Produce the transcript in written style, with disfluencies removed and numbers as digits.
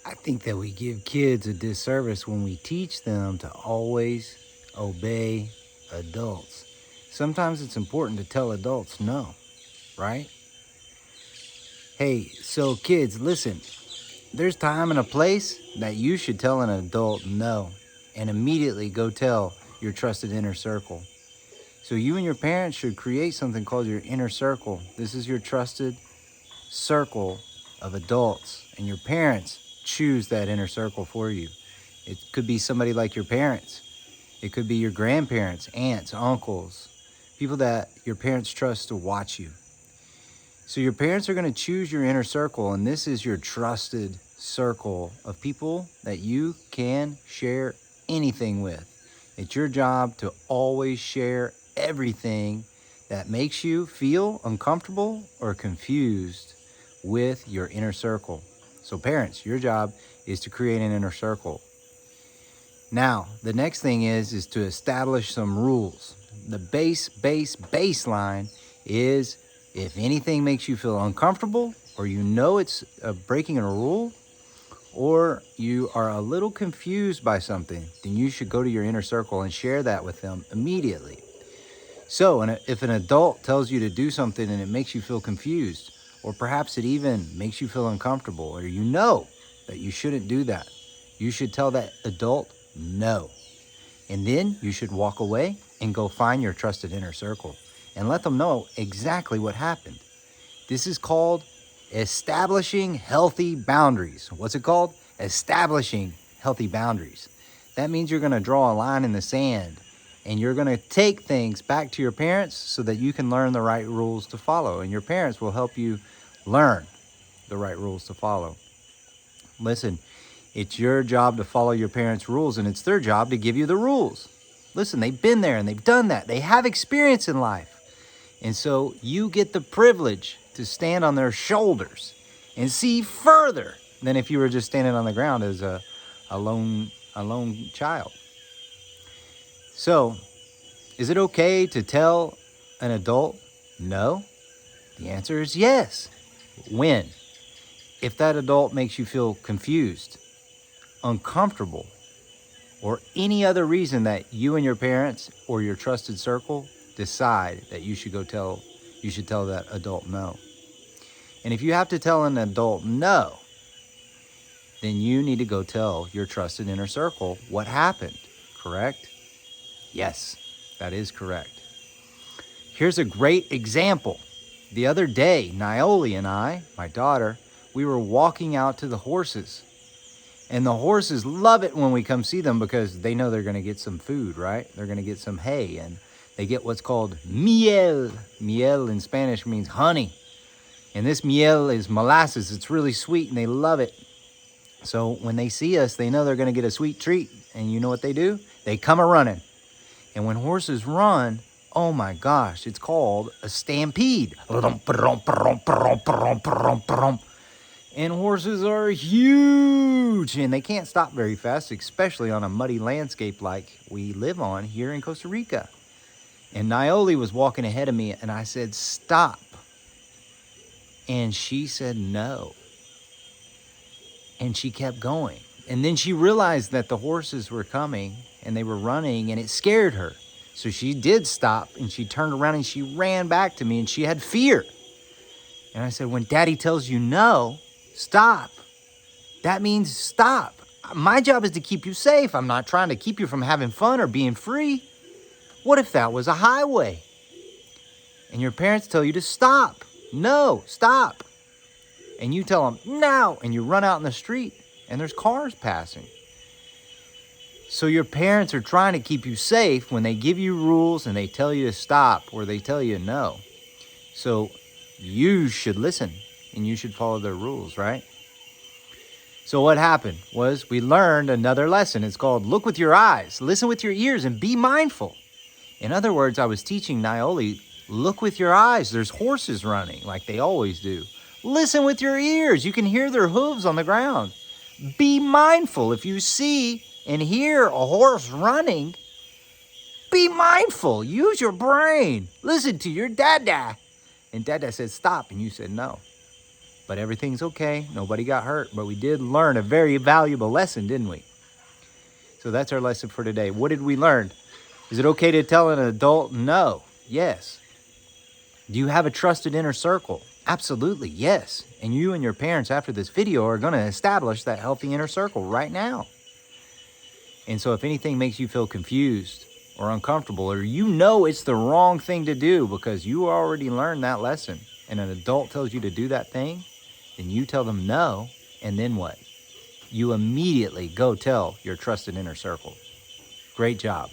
I think that we give kids a disservice when we teach them to always obey adults. Sometimes it's important to tell adults no, right? Hey, so kids, listen, there's time and a place that you should tell an adult no and immediately go tell your trusted inner circle. So you and your parents should create something called your inner circle. This is your trusted circle of adults, and your parents choose that inner circle for you. It could be somebody like your parents. It could be your grandparents, aunts, uncles, people that your parents trust to watch you. So your parents are going to choose your inner circle, and this is your trusted circle of people that you can share anything with. It's your job to always share everything that makes you feel uncomfortable or confused with your inner circle. So parents, your job is to create an inner circle. Now, the next thing is to establish some rules. The baseline is if anything makes you feel uncomfortable, or you know it's breaking a rule, or you are a little confused by something, then you should go to your inner circle and share that with them immediately. So, if an adult tells you to do something and it makes you feel confused, or perhaps it even makes you feel uncomfortable, or you know that you shouldn't do that, you should tell that adult no. And then you should walk away and go find your trusted inner circle and let them know exactly what happened. This is called establishing healthy boundaries. What's it called? Establishing healthy boundaries. That means you're going to draw a line in the sand and you're going to take things back to your parents so that you can learn the right rules to follow. And your parents will help you learn the right rules to follow. Listen, it's your job to follow your parents' rules, and it's their job to give you the rules. Listen, they've been there and they've done that. They have experience in life. And so you get the privilege to stand on their shoulders and see further than if you were just standing on the ground as a lone child. So, is it okay to tell an adult no? The answer is yes. When? If that adult makes you feel confused, uncomfortable, or any other reason that you and your parents or your trusted circle decide that you should tell that adult no. And if you have to tell an adult no, then you need to go tell your trusted inner circle what happened, correct? Yes, that is correct. Here's a great example. The other day, Nyoli and I, my daughter, we were walking out to the horses. And the horses love it when we come see them because they know they're going to get some food, right? They're going to get some hay, and they get what's called miel. Miel in Spanish means honey. And this miel is molasses. It's really sweet, and they love it. So when they see us, they know they're going to get a sweet treat. And you know what they do? They come a-running. And when horses run, oh my gosh, it's called a stampede. And horses are huge, and they can't stop very fast, especially on a muddy landscape like we live on here in Costa Rica. And Nyoli was walking ahead of me, and I said, stop. And she said no. And she kept going. And then she realized that the horses were coming, and they were running, and it scared her. So she did stop, and she turned around, and she ran back to me, and she had fear. And I said, when Daddy tells you no, stop. That means stop. My job is to keep you safe. I'm not trying to keep you from having fun or being free. What if that was a highway? And your parents tell you to stop. No, stop. And you tell them, no. And you run out in the street and there's cars passing. So your parents are trying to keep you safe when they give you rules and they tell you to stop or they tell you no. So you should listen and you should follow their rules, right? So what happened was we learned another lesson. It's called look with your eyes, listen with your ears, and be mindful. In other words, I was teaching Nyoli, look with your eyes. There's horses running like they always do. Listen with your ears. You can hear their hooves on the ground. Be mindful. If you see and hear a horse running, be mindful. Use your brain. Listen to your dada. And Dada said, stop. And you said, no. but everything's okay. Nobody got hurt, but we did learn a very valuable lesson, didn't we? So that's our lesson for today. What did we learn? Is it okay to tell an adult no? Yes. Do you have a trusted inner circle? Absolutely, yes. And you and your parents after this video are going to establish that healthy inner circle right now. And so if anything makes you feel confused or uncomfortable, or you know it's the wrong thing to do because you already learned that lesson, and an adult tells you to do that thing, then you tell them no, and then what? You immediately go tell your trusted inner circle. Great job.